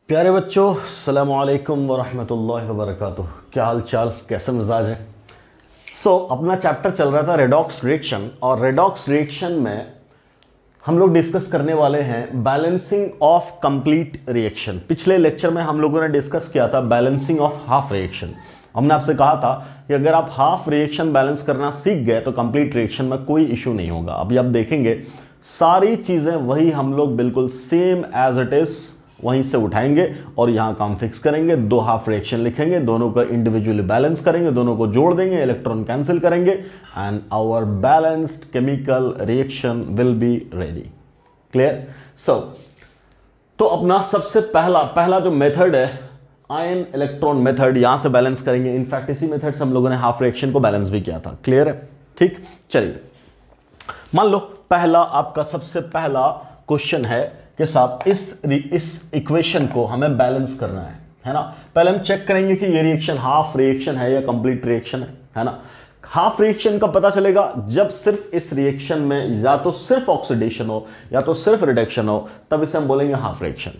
प्यारे बच्चों, अस्सलामु अलैकुम वरहमतुल्लाहि वबरकातुह। क्या हाल चाल, कैसे मिजाज है? अपना चैप्टर चल रहा था रेडॉक्स रिएक्शन, और रेडॉक्स रिएक्शन में हम लोग डिस्कस करने वाले हैं बैलेंसिंग ऑफ कंप्लीट रिएक्शन। पिछले लेक्चर में हम लोगों ने डिस्कस किया था बैलेंसिंग ऑफ हाफ रिएक्शन। हमने आपसे कहा था कि अगर आप हाफ रिएक्शन बैलेंस करना सीख गए तो कंप्लीट रिएक्शन में कोई इशू नहीं होगा। अभी आप देखेंगे सारी चीज़ें वही हम लोग बिल्कुल सेम एज इट इज़ वहीं से उठाएंगे और यहाँ काम फिक्स करेंगे। दो हाफ रिएक्शन लिखेंगे, दोनों को इंडिविजुअली बैलेंस करेंगे, दोनों को जोड़ देंगे, इलेक्ट्रॉन कैंसिल करेंगे and our balanced chemical reaction will be ready. Clear? तो अपना सबसे पहला जो मेथड है आयन इलेक्ट्रॉन मेथड, यहां से बैलेंस करेंगे। इनफैक्ट इसी मेथड से हम लोगों ने हाफ रिएक्शन को बैलेंस भी किया था। क्लियर है? ठीक, चलिए मान लो पहला आपका सबसे पहला क्वेश्चन है कि साहब इस इक्वेशन को हमें बैलेंस करना है ना। पहले हम चेक करेंगे कि ये रिएक्शन हाफ रिएक्शन है या कंप्लीट रिएक्शन है ना। हाफ रिएक्शन का पता चलेगा जब सिर्फ इस रिएक्शन में या तो सिर्फ ऑक्सीडेशन हो या तो सिर्फ रिडक्शन हो, तब इसे हम बोलेंगे हाफ रिएक्शन।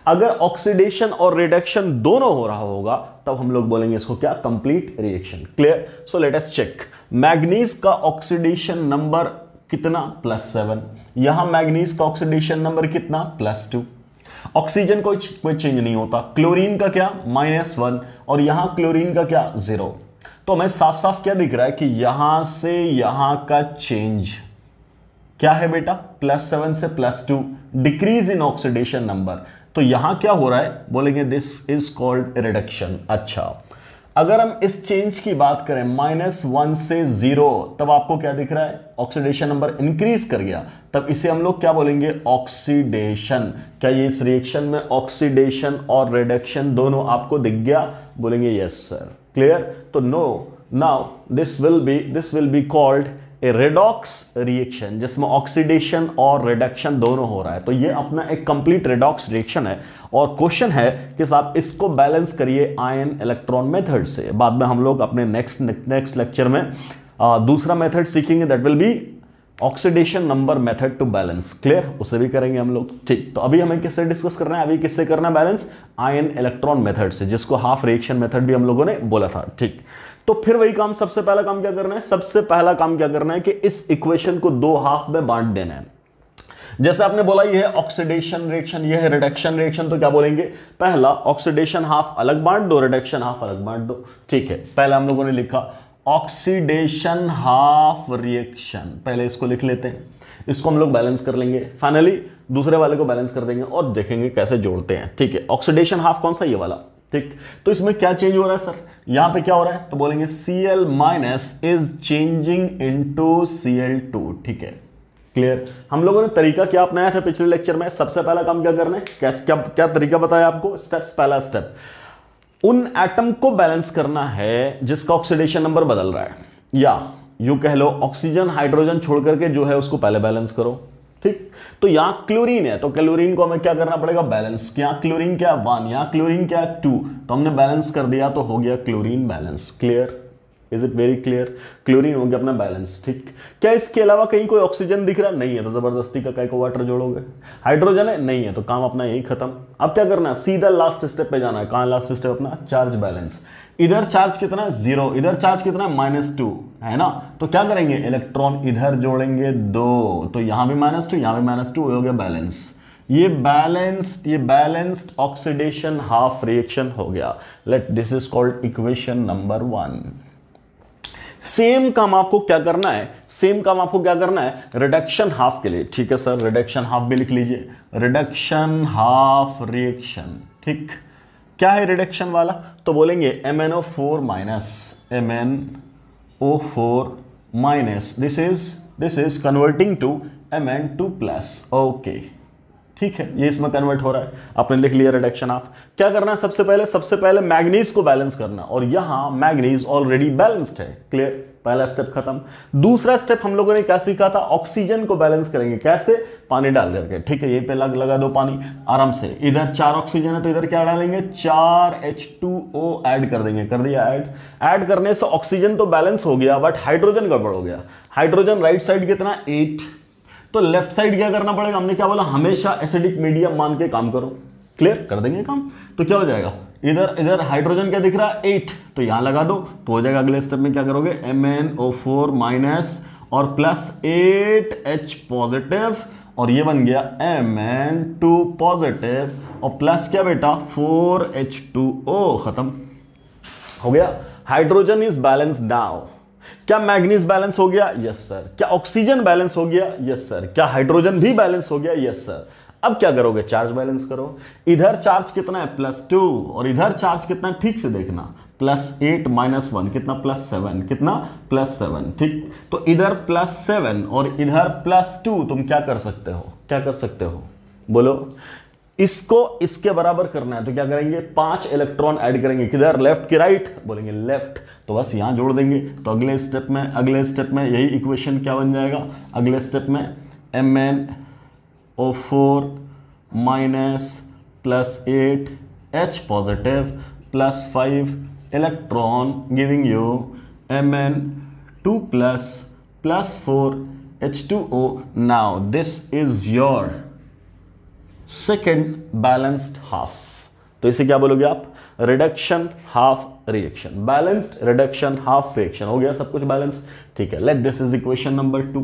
अगर ऑक्सीडेशन और रिडक्शन दोनों हो रहा होगा तब हम लोग बोलेंगे इसको क्या, complete reaction. Clear? So let us check. Manganese का ऑक्सीडेशन नंबर कितना, +7। यहां मैग्नीज का ऑक्सीडेशन नंबर कितना, +2। ऑक्सीजन कोई चेंज नहीं होता। क्लोरीन का क्या, -1, और यहां क्लोरीन का क्या, 0। तो हमें साफ साफ क्या दिख रहा है कि यहां से यहां का चेंज क्या है बेटा, +7 से +2, डिक्रीज इन ऑक्सीडेशन नंबर। तो यहां क्या हो रहा है, बोलेंगे दिस इज कॉल्ड रिडक्शन। अच्छा, अगर हम इस चेंज की बात करें -1 से 0, तब आपको क्या दिख रहा है, ऑक्सीडेशन नंबर इंक्रीज कर गया, तब इसे हम लोग क्या बोलेंगे, ऑक्सीडेशन। क्या ये इस रिएक्शन में ऑक्सीडेशन और रिडक्शन दोनों आपको दिख गया? बोलेंगे यस सर। क्लियर? तो no, now this will be called a redox reaction, जिसमें ऑक्सीडेशन और रिडक्शन दोनों हो रहा है। तो ये अपना एक कंप्लीट रेडॉक्स रिएक्शन है। और क्वेश्चन है कि साहब इसको बैलेंस करिए आयन इलेक्ट्रॉन मेथड से। बाद में हम लोग अपने नेक्स्ट लेक्चर में दूसरा मेथड सीखेंगे, that will be oxidation number method to balance. Clear? उसे भी करेंगे हम लोग। ठीक, तो अभी हमें किससे डिस्कस करना है, अभी किससे करना है बैलेंस, आयन इलेक्ट्रॉन मेथड से, जिसको हाफ रिएक्शन मेथड भी हम लोगों ने बोला था। ठीक, तो फिर वही काम, सबसे पहला काम क्या करना है, सबसे पहला काम क्या करना है कि इस इक्वेशन को दो हाफ में बांट देना है। जैसे आपने बोला ये है ऑक्सीडेशन रिएक्शन, ये है रिडक्शन रिएक्शन, तो क्या बोलेंगे, पहला ऑक्सीडेशन हाफ अलग बांट दो, रिडक्शन हाफ अलग बांट दो। ठीक है, पहले हम लोगों ने लिखा ऑक्सीडेशन हाफ रिएक्शन, पहले इसको लिख लेते हैं, इसको हम लोग बैलेंस कर लेंगे। फाइनली दूसरे वाले को बैलेंस कर देंगे और देखेंगे कैसे जोड़ते हैं। ठीक है, ऑक्सीडेशन हाफ कौन सा, ये वाला। ठीक, तो इसमें क्या चेंज हो रहा है सर, यहां पे क्या हो रहा है, तो बोलेंगे Cl- is changing into Cl2। ठीक है, क्लियर? हम लोगों ने तरीका क्या अपनाया था पिछले लेक्चर में, सबसे पहला काम क्या करना है, क्या तरीका बताया आपको, स्टेप्स। पहला स्टेप, उन एटम को बैलेंस करना है जिसका ऑक्सीडेशन नंबर बदल रहा है, या यूं कह लो ऑक्सीजन हाइड्रोजन छोड़ करके जो है उसको पहले बैलेंस करो। ठीक, तो यहां क्लोरीन है तो क्लोरीन को हमें क्या करना पड़ेगा, बैलेंस। यहां क्लोरीन क्या, 1, यहां क्लोरीन क्या, 2, तो हमने बैलेंस कर दिया तो हो गया chlorine balance. Clear? Is it very clear? Chlorine हो गया अपना बैलेंस। ठीक, क्या इसके अलावा कहीं कोई ऑक्सीजन दिख रहा नहीं है, तो जबरदस्ती का काय को वाटर जोड़ोगे। हाइड्रोजन है नहीं है, तो काम अपना यही खत्म। अब क्या करना है, सीधा लास्ट स्टेप पे जाना है। कहां लास्ट स्टेप अपना, चार्ज बैलेंस। इधर चार्ज कितना, 0, इधर चार्ज कितना, -2 है ना। तो क्या करेंगे, इलेक्ट्रॉन इधर जोड़ेंगे 2, तो यहां भी -2 यहां भी -2, हो गया बैलेंस। ये बैलेंस्ड ऑक्सीडेशन हाफ रिएक्शन हो गया। Let this is called equation number 1। Same काम आपको क्या करना है, रिडक्शन हाफ के लिए। ठीक है सर, रिडक्शन हाफ भी लिख लीजिए, रिडक्शन हाफ रिएक्शन। ठीक, क्या है रिडक्शन वाला, तो बोलेंगे MnO4 minus, this is converting to Mn2+। Okay, ठीक है, ये इसमें कन्वर्ट हो रहा है, आपने लिख लिया रिडक्शन हाफ। क्या करना है, सबसे पहले मैग्नीज को बैलेंस करना, और यहां मैग्नीज ऑलरेडी बैलेंस्ड है। क्लियर? पहला स्टेप खत्म। दूसरा स्टेप हम लोगों ने क्या सीखा था, ऑक्सीजन को बैलेंस करेंगे। कैसे, पानी डाल करके। ठीक है, ये पे लगा दो पानी आराम से। इधर 4 ऑक्सीजन है तो इधर क्या डालेंगे, 4 H2O ऐड कर देंगे। कर दिया ऐड करने से ऑक्सीजन तो बैलेंस हो गया, बट हाइड्रोजन गड़बड़ हो गया। हाइड्रोजन राइट साइड कितना, 8, तो लेफ्ट साइड क्या करना पड़ेगा, हमने क्या बोला, हमेशा एसिडिक मीडियम मान के काम करो। क्लियर, कर देंगे काम। तो क्या हो जाएगा, इधर इधर हाइड्रोजन क्या दिख रहा है 8, तो यहां लगा दो तो हो जाएगा। अगले स्टेप में क्या करोगे, MnO4 माइनस और प्लस 8H पॉजिटिव, और ये बन गया Mn2 पॉजिटिव और प्लस क्या बेटा 4H2O, खत्म हो गया। Hydrogen is balance now. क्या मैग्नीज बैलेंस हो गया, यस सर। क्या ऑक्सीजन बैलेंस हो गया, यस सर। क्या हाइड्रोजन भी बैलेंस हो गया, यस सर। अब क्या करोगे, चार्ज बैलेंस करो। इधर चार्ज कितना है +2 और इधर चार्ज कितना है, ठीक से देखना, +8 -1 कितना, +7 कितना, +7, ठीक। तो इधर +7 और इधर +2, तुम क्या कर सकते हो, क्या कर सकते हो बोलो। इसको इसके बराबर करना है तो क्या करेंगे, 5 इलेक्ट्रॉन ऐड करेंगे, किधर, लेफ्ट की राइट, बोलेंगे लेफ्ट, तो बस यहां जोड़ देंगे। तो अगले स्टेप में यही इक्वेशन क्या बन जाएगा, अगले स्टेप में MnO4 minus +8H positive +5 electron giving you Mn2 +4H2O। Now this is your second balanced half. तो इसे क्या बोलोगे आप, reduction half reaction, balanced reduction half reaction. हो गया सब कुछ बैलेंस, ठीक है। Let this is equation number 2।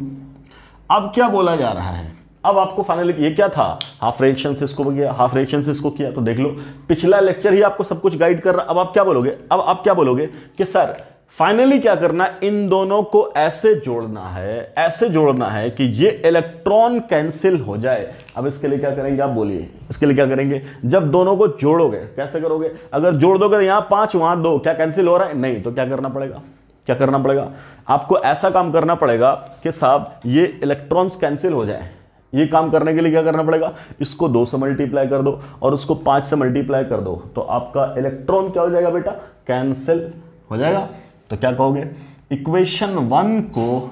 अब क्या बोला जा रहा है, अब आपको फाइनली, ये क्या था, हाफ रिएक्शन से इसको किया, हाफ रिएक्शन से इसको किया, तो देख लो पिछला लेक्चर ही आपको सब कुछ गाइड कर रहा। अब आप क्या बोलोगे, अब आप क्या बोलोगे कि सर फाइनली क्या करना है, इन दोनों को ऐसे जोड़ना है, ऐसे जोड़ना है कि ये इलेक्ट्रॉन कैंसिल हो जाए। अब इसके लिए क्या करेंगे आप बोलिए, इसके लिए क्या करेंगे, जब दोनों को जोड़ोगे कैसे करोगे, अगर जोड़ दोगे तो यहां 5 वहां 2, क्या कैंसिल हो रहा है, नहीं, तो क्या करना पड़ेगा, क्या करना पड़ेगा, आपको ऐसा काम करना पड़ेगा कि साहब ये इलेक्ट्रॉन्स कैंसिल हो जाए। ये काम करने के लिए क्या करना पड़ेगा, इसको 2 से मल्टीप्लाई कर दो और उसको 5 से मल्टीप्लाई कर दो, तो आपका इलेक्ट्रॉन क्या हो जाएगा बेटा, कैंसिल हो जाएगा। तो क्या कहोगे, इक्वेशन 1 को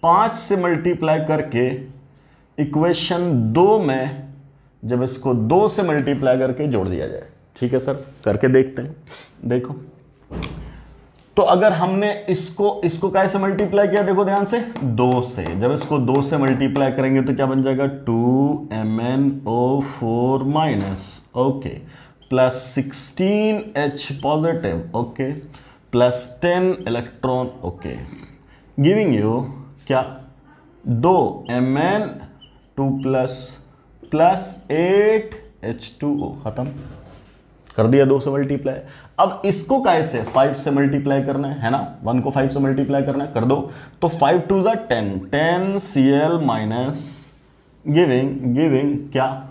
5 से मल्टीप्लाई करके इक्वेशन 2 में जब इसको 2 से मल्टीप्लाई करके जोड़ दिया जाए, ठीक है सर, करके देखते हैं। देखो तो अगर हमने इसको कैसे मल्टीप्लाई किया, देखो ध्यान से, 2 से, जब इसको 2 से मल्टीप्लाई करेंगे तो क्या बन जाएगा, 2MnO4 minus, okay, +16H positive, okay, +10 electron, okay, giving you क्या, 2Mn2 +8H2O, खत्म कर दिया, 2 से मल्टीप्लाई। अब इसको कैसे 5 से मल्टीप्लाई करना है ना, 1 को 5 से मल्टीप्लाई करना है, कर दो, तो 5 2 ज़ा 10 Cl माइनस गिविंग क्या,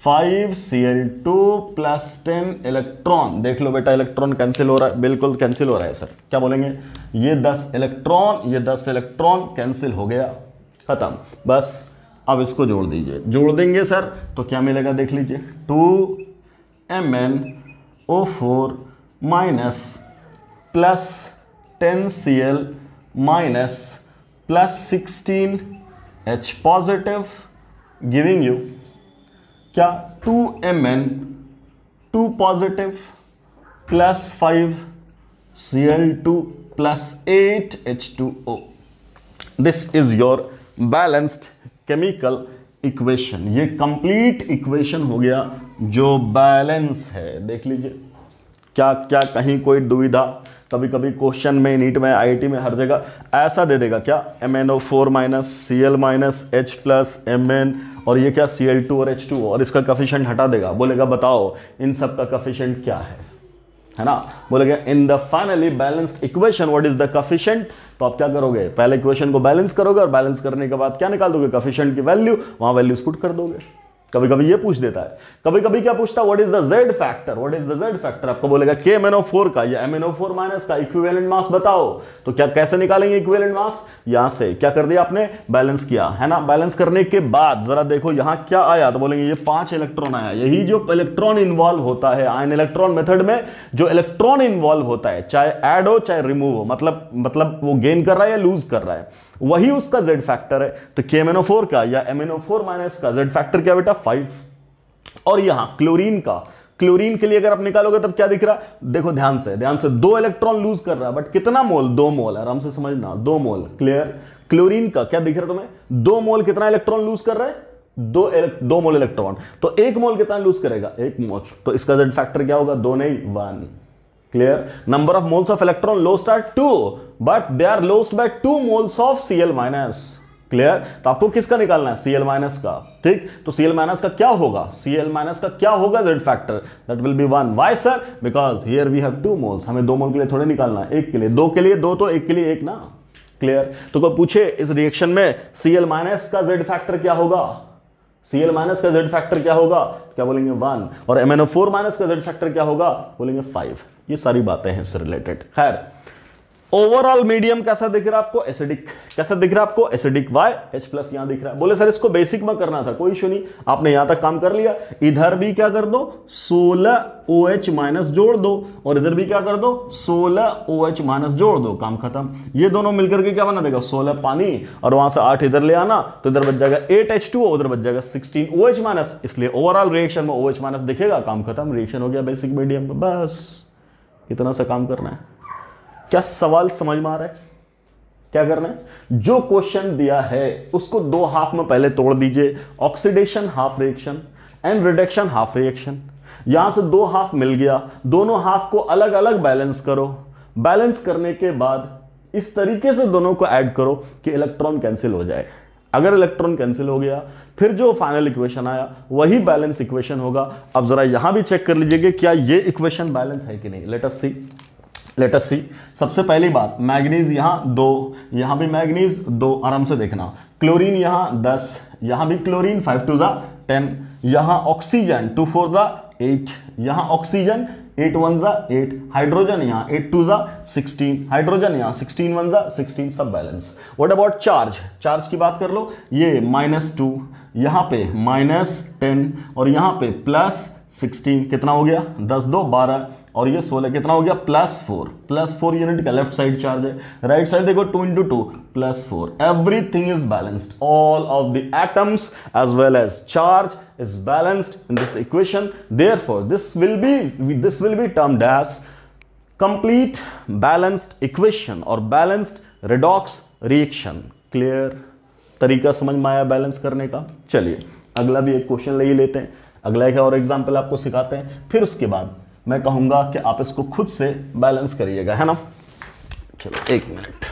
5Cl2 +10 इलेक्ट्रॉन। देख लो बेटा, इलेक्ट्रॉन कैंसिल हो रहा है, बिल्कुल कैंसिल हो रहा है सर। क्या बोलेंगे, ये 10 इलेक्ट्रॉन कैंसिल हो गया, खत्म। बस अब इसको जोड़ दीजिए, जोड़ देंगे सर तो क्या मिलेगा, देख लीजिए, 2MnO4 minus +10Cl minus +16H positive giving you क्या, 2Mn2 positive +5Cl2 +8H2O। This is your balanced chemical equation. ये कंप्लीट इक्वेशन हो गया जो बैलेंस है। देख लीजिए, क्या क्या कहीं कोई दुविधा, कभी कभी क्वेश्चन में, नीट में, आईआईटी में, हर जगह ऐसा दे देगा क्या, MnO4 minus Cl minus H plus Mn और ये क्या Cl2 और H2 और इसका कफिशिएंट हटा देगा, बोलेगा बताओ इन सब का कफिशिएंट क्या है ना, बोलेगा in the finally balanced equation what is the coefficient. तो आप क्या करोगे, पहले इक्वेशन को बैलेंस करोगे और बैलेंस करने के बाद क्या निकाल दोगे, कफिशिएंट की वैल्यू, वहां वैल्यूज पुट कर दोगे। कभी कभी ये पूछ देता है, कभी कभी क्या पूछता है, what is the Z factor, what is the Z factor, आपको बोलेगा KMnO4 का या MnO4 माइनस का इक्विवेलेंट मास बताओ। तो क्या कैसे निकालेंगे इक्विवेलेंट मास, यहां से क्या कर दिया आपने, बैलेंस किया है ना। बैलेंस करने के बाद जरा देखो यहां क्या आया, तो बोलेंगे ये 5 इलेक्ट्रॉन आया। यही जो इलेक्ट्रॉन इन्वॉल्व होता है आयन इलेक्ट्रॉन मेथड में, जो इलेक्ट्रॉन इन्वॉल्व होता है, चाहे ऐड हो चाहे रिमूव हो, मतलब वो गेन कर रहा है या लूज कर रहा है, वही उसका जेड फैक्टर है। तो KMnO4 का या MnO4 माइनस का जेड फैक्टर क्या बेटा, 5। और यहां क्लोरीन का, क्लोरीन के लिए अगर आप निकालोगे तब क्या दिख रहा है, देखो ध्यान से 2 इलेक्ट्रॉन लूज कर रहा है, बट कितना मोल, 2 मोल, आराम से समझना, 2 मोल, क्लियर। क्लोरीन का क्या दिख रहा है तुम्हें, 2 मोल कितना इलेक्ट्रॉन लूज कर रहा है, दो मोल इलेक्ट्रॉन, तो 1 मोल कितना लूज करेगा, 1 मोल, तो इसका जेड फैक्टर क्या होगा, 2 नहीं 1। Clear. Number of moles of electron lost are 2 but they are lost by 2 moles of Cl-। Clear. तो आपको किसका निकालना है, Cl- का। ठीक, तो Cl- का क्या होगा, Cl- का क्या होगा Z factor, that will be 1। Why sir, because here we have 2 moles, हमें 2 मोल के लिए थोड़े निकालना है, 1 के लिए, 2 के लिए 2, तो 1 के लिए 1 ना। क्लियर। तो कोई पूछे इस रिएक्शन में Cl- का जेड फैक्टर क्या होगा, Cl- का जेड फैक्टर क्या होगा, क्या बोलेंगे 1, और MnO4- का जेड फैक्टर क्या होगा, बोलेंगे 5। ये सारी बातें हैं इससे रिलेटेड। खैर, ओवरऑल मीडियम कैसा दिख रहा है आपको, एसिडिक। कैसा दिख रहा है आपको, एसिडिक। वाई, H+ यहां दिख रहा है। बोले सर इसको बेसिक में करना था, कोई इशू नहीं, आपने यहां तक काम कर लिया। इधर भी क्या कर दो, 16 OH- जोड़ दो, और इधर भी क्या कर दो, 16 OH- जोड़ दो, काम खत्म। ये दोनों मिलकर के क्या बना देगा, 16 पानी, और वहां से 8 इधर ले आना, तो इधर बच जाएगा 8 H2O, उधर बच जाएगा 16 OH-, इसलिए ओवरऑल रिएक्शन में OH- दिखेगा, काम खत्म, रिएक्शन हो गया बेसिक मीडियम का। बस इतना सा काम करना है। क्या सवाल समझ में आ रहा है, क्या करना है, जो क्वेश्चन दिया है उसको 2 हाफ में पहले तोड़ दीजिए, oxidation half reaction and reduction half reaction. यहां से 2 हाफ मिल गया, दोनों हाफ को अलग अलग बैलेंस करो, बैलेंस करने के बाद इस तरीके से दोनों को ऐड करो कि इलेक्ट्रॉन कैंसिल हो जाए। अगर इलेक्ट्रॉन कैंसिल हो गया, फिर जो फाइनल इक्वेशन आया वही बैलेंस इक्वेशन होगा। अब जरा यहां भी चेक कर लीजिए कि क्या ये इक्वेशन बैलेंस है कि नहीं। लेट अस सी। सबसे पहली बात, मैग्नीज यहां 2, यहां भी मैग्नीज 2, आराम से देखना। क्लोरीन यहां 10, यहां भी क्लोरीन, 5 2 10, यहां ऑक्सीजन 2 4 8, यहां ऑक्सीजन 8 1 8, हाइड्रोजन यहां 8 2 16, हाइड्रोजन यहां 16 1 16, सब balance. What about charge, charge की बात कर लो, ये -2, यहां पे -10, और यहां पे +16, कितना हो गया, 10 2 12, और ये 16 कितना हो गया, +4 यूनिट का लेफ्ट साइड चार्ज है, राइट साइड देखो 2 × 2 +4। Everything is balanced, all of the atoms as well as charge is balanced in this equation. Therefore this will be termed as complete balanced equation or balanced redox reaction. Clear? तरीका समझ में आया balance करने का। चलिए अगला भी एक क्वेश्चन ले लेते हैं, अगला एक और एग्जांपल आपको सिखाते हैं, फिर उसके बाद मैं कहूंगा कि आप इसको खुद से बैलेंस करिएगा, है ना। चलो 1 मिनट,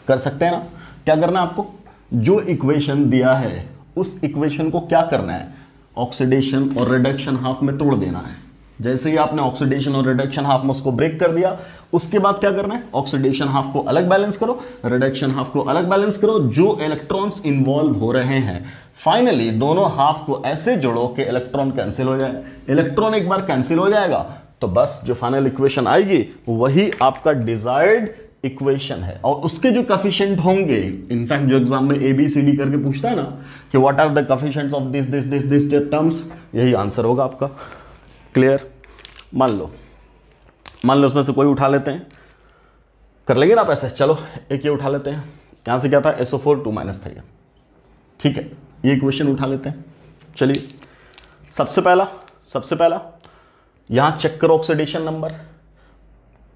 कर सकते हैं ना। क्या करना है आपको, जो इक्वेशन दिया है उस इक्वेशन को क्या करना है, ऑक्सीडेशन और रिडक्शन हाफ में तोड़ देना है। जैसे ही आपने ऑक्सीडेशन और रिडक्शन हाफ में उसको ब्रेक कर दिया, उसके बाद क्या करना है, ऑक्सीडेशन हाफ को अलग बैलेंस करो, रिडक्शन हाफ को अलग बैलेंस करो, जो इलेक्ट्रॉन्स इन्वॉल्व हो रहे हैं। फाइनली दोनों हाफ को ऐसे जोड़ो कि इलेक्ट्रॉन कैंसिल हो जाए। इलेक्ट्रॉन एक बार कैंसिल हो जाएगा तो बस जो फाइनल इक्वेशन आएगी वही आपका डिजायर्ड इक्वेशन है, और उसके जो कफिशिएंट होंगे, इनफैक्ट जो एग्जाम में ABCD करके पूछता है ना कि what are the coefficients of this terms, यही आंसर होगा आपका। क्लियर। मान लो उसमें से कोई उठा लेते हैं, कर लेंगे ना आप ऐसे। चलो एक ये उठा लेते हैं, यहां से क्या था, SO4 2- था ये, ठीक है, ये इक्वेशन उठा लेते हैं। चलिए सबसे पहला यहां चेक करो ऑक्सीडेशन नंबर।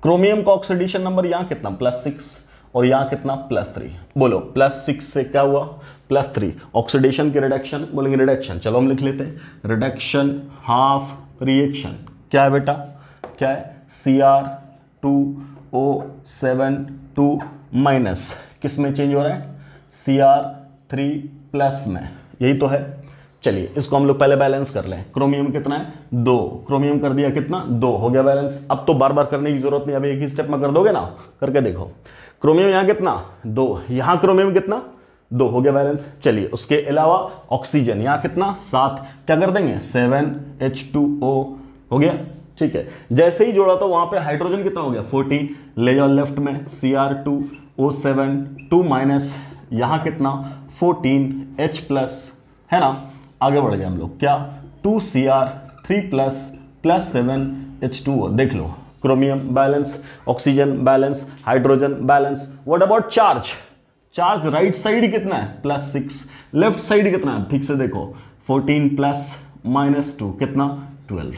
क्रोमियम का ऑक्सीडेशन नंबर यहां कितना, +6, और यहां कितना, +3। बोलो +6 से क्या हुआ, +3। ऑक्सीडेशन की रिडक्शन, बोलेंगे रिडक्शन, चलो हम लिख लेते हैं, रिडक्शन हाफ रिएक्शन क्या है बेटा, क्या है, Cr2O7 किस में चेंज हो रहा है, Cr3+ में, यही तो है। चलिए इसको हम लोग पहले बैलेंस कर लें। क्रोमियम कितना है, 2, क्रोमियम कर दिया कितना, 2, हो गया बैलेंस। अब तो बार बार करने की जरूरत नहीं, अब एक ही स्टेप में कर दोगे ना, करके देखो। क्रोमियम यहां कितना, 2, यहां क्रोमियम कितना, 2, हो गया बैलेंस। चलिए उसके अलावा ऑक्सीजन यहां कितना, 7, क्या कर देंगे, 7H2O, हो गया, ठीक है। जैसे ही जोड़ा तो वहां पे हाइड्रोजन कितना हो गया, 14, ले जाओ लेफ्ट में, Cr2O7 2-, यहां कितना 14H+, है ना। आगे बढ़ गए हम लोग, क्या 2Cr3+ +7H2O, देख लो, chromium balance, oxygen balance, hydrogen balance. What about charge, charge right side कितना है, +6, लेफ्ट साइड कितना है, ठीक से देखो, 14 + -2 कितना, 12,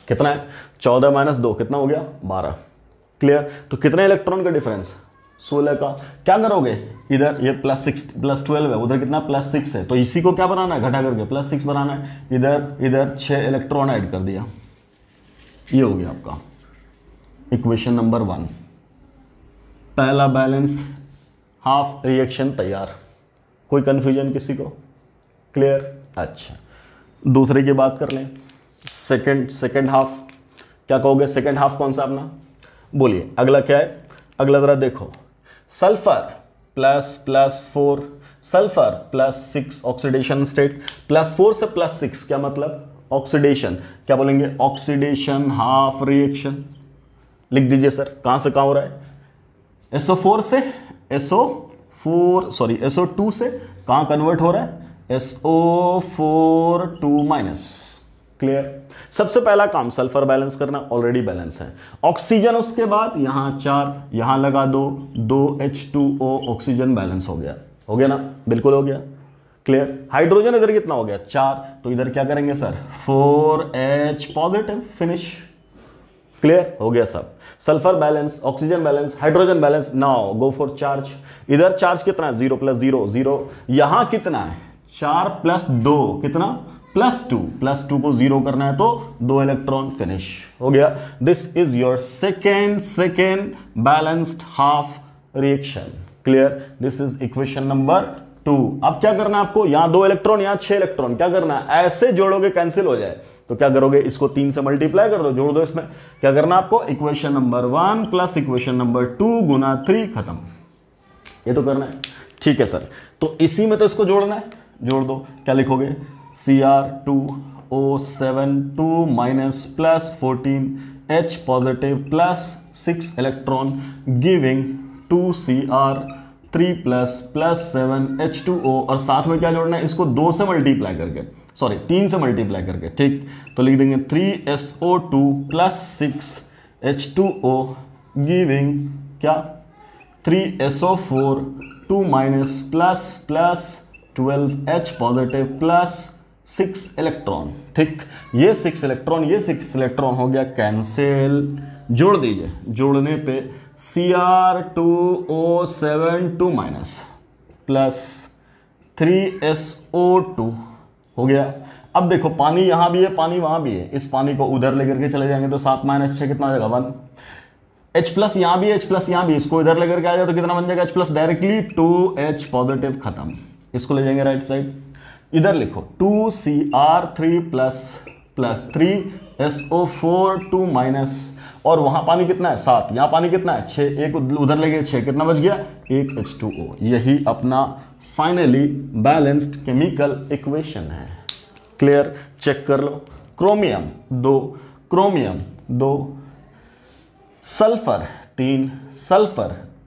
कितना है, 14 - 2 कितना हो गया, 12। क्लियर। तो कितने इलेक्ट्रॉन का डिफरेंस, 16 का। क्या करोगे, इधर ये +12 है, उधर कितना +6 है, तो इसी को क्या बनाना है, घटा करके +6 बनाना है। इधर 6 इलेक्ट्रॉन ऐड कर दिया। ये हो गया आपका इक्वेशन नंबर 1। पहला बैलेंस हाफ रिएक्शन तैयार। कोई कंफ्यूजन किसी को, क्लियर? अच्छा, दूसरे की बात कर लें। सेकंड हाफ क्या कहोगे, सेकंड हाफ कौन सा अपना, बोलिए अगला क्या है। अगला जरा देखो, सल्फर +4, सल्फर +6 ऑक्सीडेशन स्टेट, +4 से +6 क्या मतलब, ऑक्सीडेशन। क्या बोलेंगे, ऑक्सीडेशन हाफ रिएक्शन। लिख दीजिए सर, कहां से कहां हो रहा है, SO2 से कहां कन्वर्ट हो रहा है, SO4 2-। क्लियर? सबसे पहला काम सल्फर बैलेंस करना, ऑलरेडी बैलेंस है। ऑक्सीजन उसके बाद यहां 4, यहां लगा दो 2H2O, ऑक्सीजन बैलेंस हो गया ना, बिल्कुल हो गया। क्लियर? हाइड्रोजन इधर कितना हो गया, 4, तो इधर क्या करेंगे sir, 4H positive, finish. Clear हो गया सब। Sulphur balance, oxygen balance, hydrogen balance. Now go for charge. इधर चार्ज कितना है, 0 + 0 0। यहां कितना है, 4 + 2 कितना, +2 को 0 करना है तो 2 इलेक्ट्रॉन, फिनिश हो गया। This is your second balanced half reaction. Clear? This is equation number 2। अब क्या करना है आपको, यहां 2 इलेक्ट्रॉन, यहां 6 इलेक्ट्रॉन, क्या करना है, ऐसे जोड़ोगे कैंसिल हो जाए, तो क्या करोगे, इसको 3 से मल्टीप्लाई कर दो, जोड़ दो इसमें। क्या करना आपको, इक्वेशन नंबर 1 + इक्वेशन नंबर 2 × 3, खत्म। ये तो करना है, ठीक है सर। तो इसी में तो इसको जोड़ना है, जोड़ दो। क्या लिखोगे, Cr2O7 2- +14H positive +6 electron giving 2Cr3 +7 H2O, और साथ में क्या जोड़ना है, इसको 2 से मल्टीप्लाई करके, सॉरी 3 से मल्टीप्लाई करके, ठीक। तो लिख देंगे 3SO2 +6 H2O गिविंग क्या, 3SO4 2- +12H पॉजिटिव +6 इलेक्ट्रॉन, ठीक। ये 6 इलेक्ट्रॉन हो गया कैंसिल। जोड़ दीजिए, जोड़ने पे Cr2O7 2- +3SO2 हो गया। अब देखो पानी यहां भी है, पानी वहां भी है, इस पानी को उधर लेकर के चले जाएंगे तो 7 - 6 कितना हो जाएगा, 1। H+ यहां भी है, H+ यहां भी, इसको इधर लेकर के आ जाए तो कितना बन जाएगा, H+ डायरेक्टली 2H पॉजिटिव, खत्म। इसको ले जाएंगे राइट साइड, इधर लिखो 2Cr3 +3SO4 2-, और वहां पानी कितना है, 7, यहां पानी कितना है, 6, एक उधर ले गए 6, कितना बच गया, 1 H2O। यही अपना फाइनली बैलेंस्ड केमिकल इक्वेशन है। क्लियर? चेक कर लो। क्रोमियम 2, सल्फर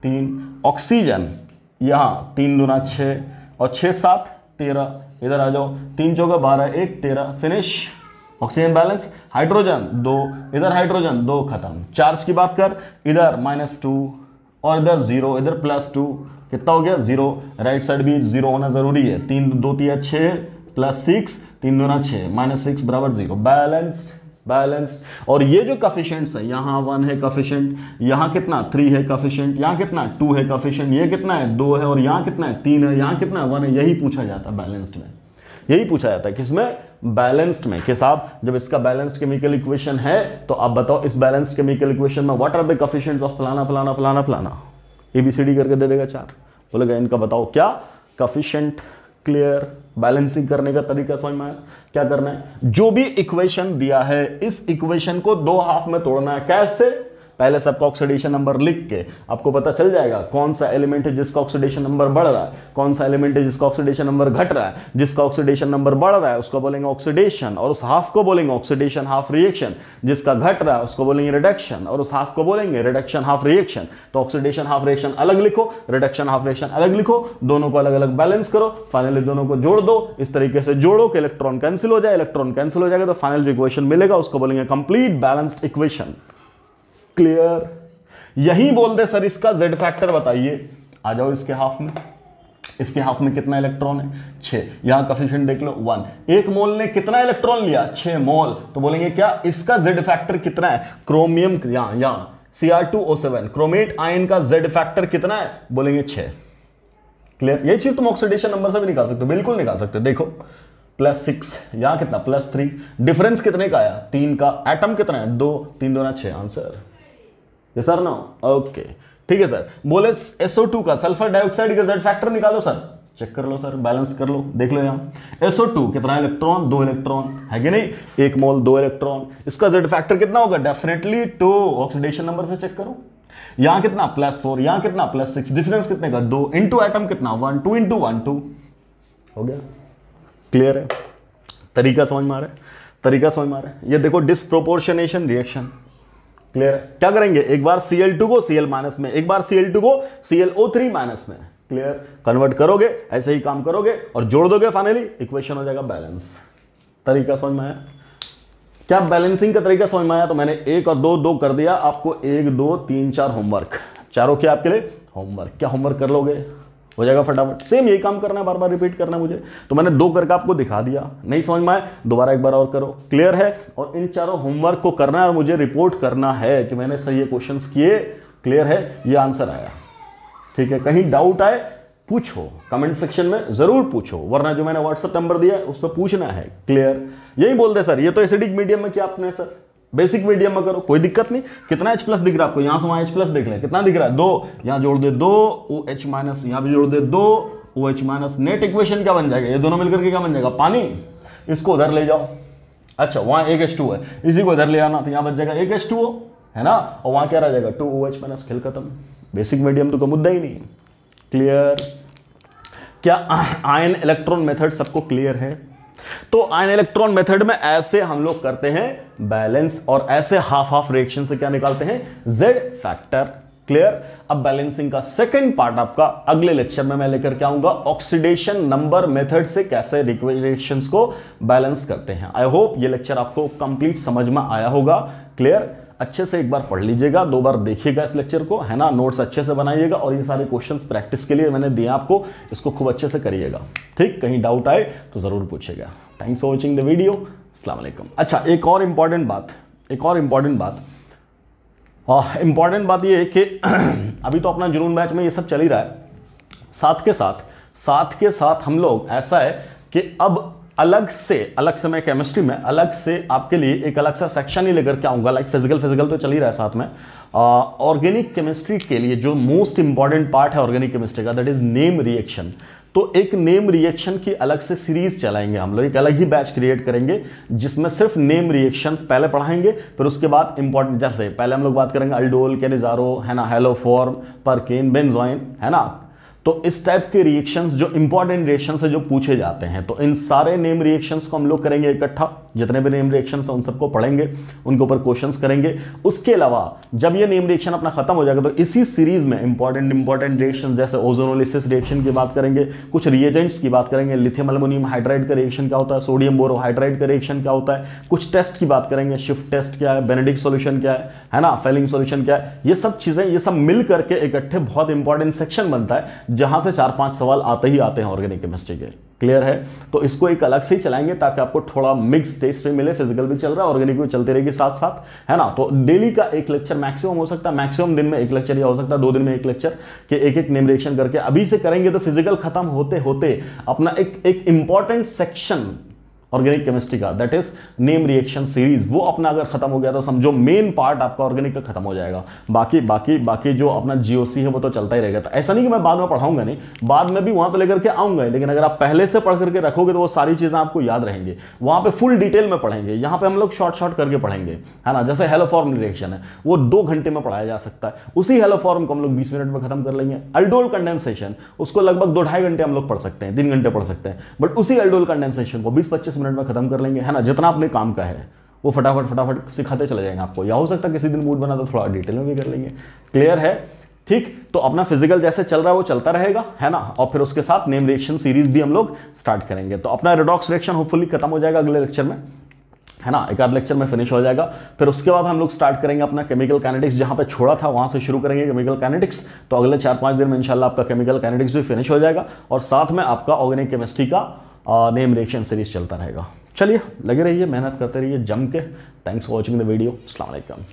3, ऑक्सीजन यहां 3 दूना 6 और 6 7 13, इधर आ जाओ, 3 चौका 12, 1 13, फिनिश। Oxygen balance. हाइड्रोजन 2, इधर हाइड्रोजन 2, खत्म। चार्ज की बात कर, इधर -2 और इधर 0, इधर +2, कितना हो गया, 0। राइट साइड भी 0 होना जरूरी है। 3 2 3 6 +6, 3 दूना 6, -6 = 0। बैलेंस्ड। और ये जो कॉफिशिएंट्स है, यहाँ 1 है कॉफिशिएंट, यहाँ कितना 3 है कॉफिशिएंट, यहाँ कितना 2 है कॉफिशिएंट, ये कितना है 2 है, और यहाँ कितना है 3 है, यहाँ कितना 1 है। यही पूछा जाता है बैलेंस्ड में, यही पूछा जाता है किसमें, बैलेंस्ड में, कि साहब जब इसका बैलेंस्ड केमिकल इक्वेशन है तो आप बताओ इस बैलेंस्ड केमिकल इक्वेशन में what are the coefficients of फलाना ABCD करके दे देगा 4। बोलेगा इनका बताओ क्या कोएफिशिएंट। क्लियर? बैलेंसिंग करने का तरीका समझ में आया। क्या करना है, जो भी इक्वेशन दिया है इस इक्वेशन को 2 हाफ में तोड़ना है। कैसे? पहले सबका ऑक्सीडेशन नंबर लिख के आपको पता चल जाएगा कौन सा एलिमेंट है जिसका ऑक्सीडेशन नंबर बढ़ रहा है, कौन सा एलिमेंट है जिसका ऑक्सीडेशन नंबर घट रहा है। जिसका ऑक्सीडेशन नंबर बढ़ रहा है उसको बोलेंगे ऑक्सीडेशन, और उस हाफ को बोलेंगे ऑक्सीडेशन हाफ रिएक्शन। जिसका घट रहा है उसको बोलेंगे रिडक्शन, और उस हाफ को बोलेंगे रिडक्शन हाफ रिएक्शन। तो ऑक्सीडेशन हाफ रिएक्शन अलग लिखो, रिडक्शन हाफ रिएक्शन अलग लिखो, दोनों को अलग अलग बैलेंस करो, फाइनली दोनों को जोड़ दो। इस तरीके से जोड़ो कि इलेक्ट्रॉन कैंसिल हो जाए, इलेक्ट्रॉन कैंसिल हो जाएगा तो फाइनल जो इक्वेशन मिलेगा उसको बोलेंगे कंप्लीट बैलेंस्ड इक्वेशन। क्लियर? यही बोल दे सर इसका Z फैक्टर बताइए, आ जाओ इसके हाफ में। इसके हाफ में कितना इलेक्ट्रॉन है, 6। यहां कोएफिशिएंट देख लो 1। एक मोल ने कितना इलेक्ट्रॉन लिया, 6 मोल। तो बोलेंगे क्या इसका Z फैक्टर कितना है, क्रोमियम, यहां Cr2O7। क्रोमेट आयन का Z फैक्टर कितना है, बोलेंगे 6। क्लियर, ये चीज तुम ऑक्सीडेशन नंबर से भी निकाल सकते हो, बिल्कुल निकाल सकते हो। देखो +6, यहां कितना +3, डिफरेंस कितने का आया 3 का, एटम कितना है 2, 3 2 6, आंसर ये सर ना। ओके ठीक है सर। बोले SO2 का, सल्फर डाइऑक्साइड का Z फैक्टर निकालो सर, चेक कर लो सर, बैलेंस कर लो, देख लो यहां SO2 कितना इलेक्ट्रॉन, 2 इलेक्ट्रॉन है कि नहीं, 1 मोल 2 इलेक्ट्रॉन, इसका Z फैक्टर कितना होगा, डेफिनेटली 2, ऑक्सीडेशन नंबर से चेक करो। यहां कितना +4, यहां कितना +6, डिफरेंस कितने का 2, इंटू एटम कितना 1, 2 इंटू 1 2, हो गया। क्लियर है, तरीका समझ में आ रहा है, तरीका समझ में आ रहा है। ये देखो डिस्प्रोपोर्शनेशन रिएक्शन, क्लियर है। क्या करेंगे, एक बार Cl2 को Cl- में, एक बार Cl2 को ClO3- में, क्लियर, कन्वर्ट करोगे, ऐसे ही काम करोगे और जोड़ दोगे, फाइनली इक्वेशन हो जाएगा बैलेंस। तरीका समझ में आया क्या, बैलेंसिंग का तरीका समझ में आया। तो मैंने 1 और 2 2 कर दिया, आपको 1 2 3 4 होमवर्क, चारों क्या आपके लिए होमवर्क। क्या होमवर्क कर लोगे, हो जाएगा फटाफट। सेम यही काम करना है, बार बार रिपीट करना है मुझे। तो मैंने 2 करके आपको दिखा दिया, नहीं समझ में आए दोबारा एक बार और करो, क्लियर है। और इन चारों होमवर्क को करना है और मुझे रिपोर्ट करना है कि मैंने सही क्वेश्चंस किए, क्लियर है, ये आंसर आया। ठीक है, कहीं डाउट आए पूछो, कमेंट सेक्शन में जरूर पूछो, वरना जो मैंने व्हाट्सएप नंबर दिया है उस पर पूछना है, क्लियर। यही बोल दे सर ये तो एसिडिक मीडियम में, क्या आपने सर बेसिक मीडियम में करो, कोई दिक्कत नहीं। कितना H+ दिख रहा है आपको, यहां से वहां H+ देख ले, कितना दिख रहा है 2, यहां जोड़ दे 2 OH-, यहां भी जोड़ दे 2 OH-, नेट इक्वेशन क्या बन जाएगा, ये दोनों मिलकर के क्या बन जाएगा, पानी। इसको उधर ले जाओ, अच्छा वहां 1 H2 है, इसी को इधर ले आना, तो यहां बच जाएगा 1 H2O, है ना, और वहां क्या रह जाएगा 2 OH-, खेल खत्म। बेसिक मीडियम तो कोई मुद्दा ही नहीं है, क्लियर। क्या आयन इलेक्ट्रॉन मेथड सबको क्लियर है। तो आयन इलेक्ट्रॉन मेथड में ऐसे हम लोग करते हैं बैलेंस, और ऐसे हाफ हाफ रिएक्शन से क्या निकालते हैं, Z फैक्टर, क्लियर। अब बैलेंसिंग का सेकंड पार्ट आपका अगले लेक्चर में मैं लेकर के आऊंगा, ऑक्सीडेशन नंबर मेथड से कैसे रिएक्शंस को बैलेंस करते हैं। आई होप ये लेक्चर आपको कंप्लीट समझ में आया होगा, क्लियर। अच्छे से एक बार पढ़ लीजिएगा, 2 बार देखिएगा इस लेक्चर को, है ना, नोट्स अच्छे से बनाइएगा, और ये सारे क्वेश्चंस प्रैक्टिस के लिए मैंने दिए आपको, इसको खूब अच्छे से करिएगा, ठीक। कहीं डाउट आए तो जरूर पूछिएगा। Thanks for watching the video, अस्सलाम वालेकुम। अच्छा एक और इंपॉर्टेंट बात ये है कि अभी तो अपना जुनून बैच में ये सब चल ही रहा है, साथ के साथ हम लोग, ऐसा है कि अब अलग से मैं केमिस्ट्री में अलग से आपके लिए एक अलग सा सेक्शन ही लेकर के आऊंगा, लाइक फिजिकल तो चल ही रहा है साथ में। ऑर्गेनिक केमिस्ट्री के लिए जो मोस्ट इंपॉर्टेंट पार्ट है ऑर्गेनिक केमिस्ट्री का, दैट इज नेम रिएक्शन। तो एक नेम रिएक्शन की अलग से सीरीज चलाएंगे हम लोग, एक अलग ही बैच क्रिएट करेंगे जिसमें सिर्फ नेम रिएक्शन पहले पढ़ाएंगे, फिर उसके बाद इंपॉर्टेंट, जैसे पहले हम लोग बात करेंगे अल्डोल, कैनिजारो, है ना, हेलोफॉर्म, परकेन, बेंजोइन, है ना। तो इस टाइप के रिएक्शंस जो इंपॉर्टेंट रिएक्शंस है जो पूछे जाते हैं, तो इन सारे नेम रिएक्शंस को हम लोग करेंगे इकट्ठा, जितने भी नेम रिएक्शंस हैं उन सबको पढ़ेंगे, उनके ऊपर क्वेश्चंस करेंगे। उसके अलावा जब ये नेम रिएक्शन अपना खत्म हो जाएगा तो इसी सीरीज में इंपॉर्टेंट रिएक्शन जैसे ओजोनोलिसिस रिएक्शन की बात करेंगे, कुछ रिएजेंट्स की बात करेंगे, लिथियम एल्युमिनियम हाइड्राइड का रिएक्शन क्या होता है, सोडियम बोरोहाइड्राइड का रिएक्शन क्या होता है, कुछ टेस्ट की बात करेंगे, शिफ्ट टेस्ट क्या है, बेनेडिक्ट सॉल्यूशन क्या है ना, फेलिंग सॉल्यूशन क्या है, ये सब चीजें, ये सब मिल करके इकट्ठे बहुत इंपॉर्टेंट सेक्शन बनता है जहां से 4-5 सवाल आते ही आते हैं ऑर्गेनिक केमिस्ट्री के, क्लियर है। तो इसको एक अलग से ही चलाएंगे ताकि आपको थोड़ा मिक्स टेस्ट में मिले, फिजिकल भी चल रहा है, ऑर्गेनिक भी चलती रहेगी साथ साथ, है ना। तो डेली का एक लेक्चर मैक्सिमम हो सकता है, मैक्सिमम दिन में एक लेक्चर, या हो सकता है 2 दिन में एक लेक्चर के एक नेम रिएक्शन करके अभी से करेंगे तो फिजिकल खत्म होते होते अपना एक इंपॉर्टेंट सेक्शन ऑर्गेनिक केमिस्ट्री का, that is name reaction series, वो अपना अगर खत्म हो गया तो समझो मेन पार्ट आपका ऑर्गेनिक का खत्म हो जाएगा। बाकी जो अपना जीओसी है वो तो चलता ही रहेगा। तो ऐसा नहीं कि मैं बाद में पढ़ाऊंगा नहीं, बाद में भी वहां तो लेकर के आऊंगा, लेकिन अगर आप पहले से पढ़ करके रखोगे तो वो सारी चीजें आपको याद रहेंगी। वहां पे फुल डिटेल में पढ़ेंगे, यहाँ पे हम लोग शॉर्ट करके पढ़ेंगे, है ना। जैसे हेलोफॉर्म रिएक्शन है वो 2 घंटे में पढ़ाया जा सकता है, उसी हेलोफॉर्म को हम लोग 20 मिनट में खत्म कर लेंगे। अल्डोल कंडेंसेशन उसको लगभग 2-2.5 घंटे हम लोग पढ़ सकते हैं, 3 घंटे पढ़ सकते हैं, बट उसी अल्डोल कंडेंसेशन को 20-25 मिनट में खत्म कर लेंगे, है ना। जितना अपने काम का है वो फटाफट सिखाते चले जाएंगे आपको, या हो सकता है किसी दिन मूड बना तो थोड़ा डिटेल में भी कर लेंगे, क्लियर है, ठीक। तो अपना फिजिकल जैसे चल रहा है वो चलता रहेगा, है ना, और फिर उसके साथ नेम रिएक्शन सीरीज भी हम लोग स्टार्ट करेंगे। तो अपना रेडॉक्स रिएक्शन होपफुली खत्म हो जाएगा अगले लेक्चर में, है ना, एक आध लेक्चर में फिनिश हो जाएगा। फिर उसके बाद हम लोग स्टार्ट करेंगे अपना केमिकल काइनेटिक्स, जहां पे छोड़ा था वहां से शुरू करेंगे केमिकल काइनेटिक्स। तो अगले 4-5 दिन में इंशाल्लाह आपका केमिकल काइनेटिक्स भी फिनिश हो जाएगा, और साथ में आपका ऑर्गेनिक केमिस्ट्री का नेम रिएक्शन सीरीज चलता रहेगा। चलिए लगे रहिए, मेहनत करते रहिए जम के। Thanks for watching the video, अस्सलाम वालेकुम।